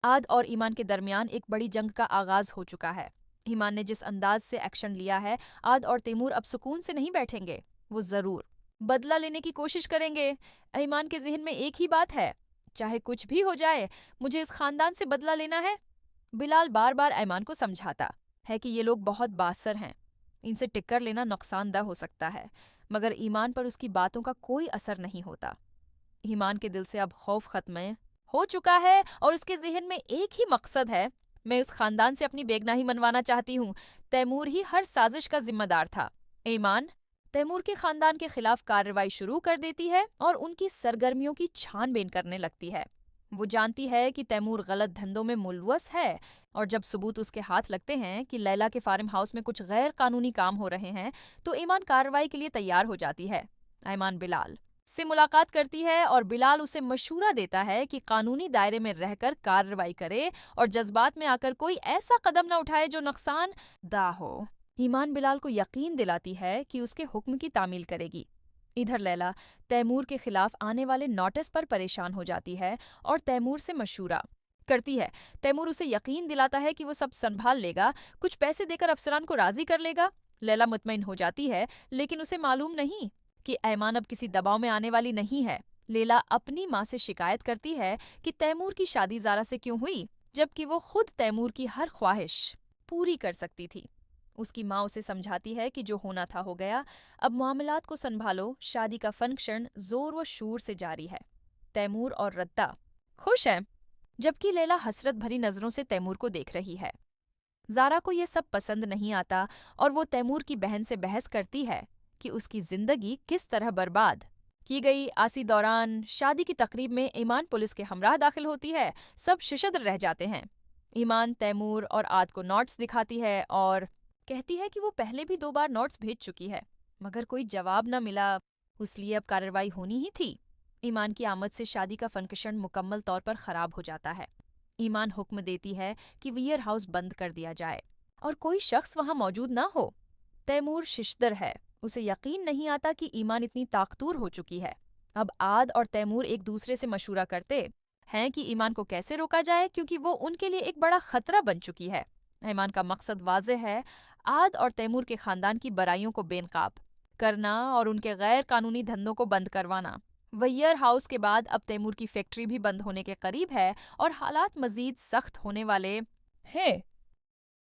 आद और ईमान के दरमियान एक बड़ी जंग का आगाज हो चुका है। ईमान ने जिस अंदाज से एक्शन लिया है, आद और तैमूर अब सुकून से नहीं बैठेंगे। वो जरूर बदला लेने की कोशिश करेंगे। ईमान के जहन में एक ही बात है, चाहे कुछ भी हो जाए, मुझे इस खानदान से बदला लेना है। बिलाल बार बार ऐमान को समझाता है कि ये लोग बहुत बासर हैं, इनसे टिक्कर लेना नुकसानदा हो सकता है, मगर ईमान पर उसकी बातों का कोई असर नहीं होता। ईमान के दिल से अब खौफ खत्म हो चुका है और उसके जहन में एक ही मकसद है, मैं उस खानदान से अपनी बेगनाही मनवाना चाहती हूँ। तैमूर ही हर साजिश का जिम्मेदार था। ईमान तैमूर के खानदान के खिलाफ कार्रवाई शुरू कर देती है और उनकी सरगर्मियों की छानबीन करने लगती है। वो जानती है कि तैमूर गलत धंधों में मुलवस है और जब सबूत उसके हाथ लगते हैं कि लैला के फार्म हाउस में कुछ गैर कानूनी काम हो रहे हैं, तो ईमान कार्रवाई के लिए तैयार हो जाती है। ईमान बिलाल से मुलाकात करती है और बिलाल उसे मशूरा देता है कि कानूनी दायरे में रहकर कार्रवाई करे और जज्बात में आकर कोई ऐसा कदम न उठाए जो नुकसान दा हो। ईमान बिलाल को यकीन दिलाती है कि उसके हुक्म की तामील करेगी। इधर लैला तैमूर के खिलाफ आने वाले नोटिस पर परेशान हो जाती है और तैमूर से मशूरा करती है। तैमूर उसे यकीन दिलाता है कि वो सब संभाल लेगा, कुछ पैसे देकर अफसरान को राजी कर लेगा। लैला मुतमईन हो जाती है, लेकिन उसे मालूम नहीं कि ऐमान अब किसी दबाव में आने वाली नहीं है। लैला अपनी माँ से शिकायत करती है कि तैमूर की शादी ज़ारा से क्यों हुई, जबकि वो खुद तैमूर की हर ख्वाहिश पूरी कर सकती थी। उसकी माँ उसे समझाती है कि जो होना था हो गया, अब मामलात को संभालो, शादी का फंक्शन जोर व शूर से जारी है। तैमूर और रद्दा खुश हैं, जबकि लैला हसरत भरी नजरों से तैमूर को देख रही है। ज़ारा को यह सब पसंद नहीं आता और वो तैमूर की बहन से बहस करती है कि उसकी जिंदगी किस तरह बर्बाद की गई। आसी दौरान शादी की तकरीब में ईमान पुलिस के हमराह दाखिल होती है। सब शिशद्र रह जाते हैं। ईमान तैमूर और आद को नोट्स दिखाती है और कहती है कि वो पहले भी 2 बार नोट्स भेज चुकी है, मगर कोई जवाब न मिला, इसलिए अब कार्रवाई होनी ही थी। ईमान की आमद से शादी का फंक्शन मुकम्मल तौर पर खराब हो जाता है। ईमान हुक्म देती है कि वियर हाउस बंद कर दिया जाए और कोई शख्स वहां मौजूद ना हो। तैमूर शिशदर है, उसे यकीन नहीं आता कि ईमान इतनी ताकतूर हो चुकी है। अब आद और तैमूर एक दूसरे से मशूरा करते हैं कि ईमान को कैसे रोका जाए, क्योंकि वो उनके लिए एक बड़ा खतरा बन चुकी है। ईमान का मकसद वाज़ेह है, आद और तैमूर के खानदान की बुराइयों को बेनकाब करना और उनके गैर कानूनी धंधों को बंद करवाना। वैयर हाउस के बाद अब तैमूर की फैक्ट्री भी बंद होने के करीब है और हालात मजीद सख्त होने वाले हैं।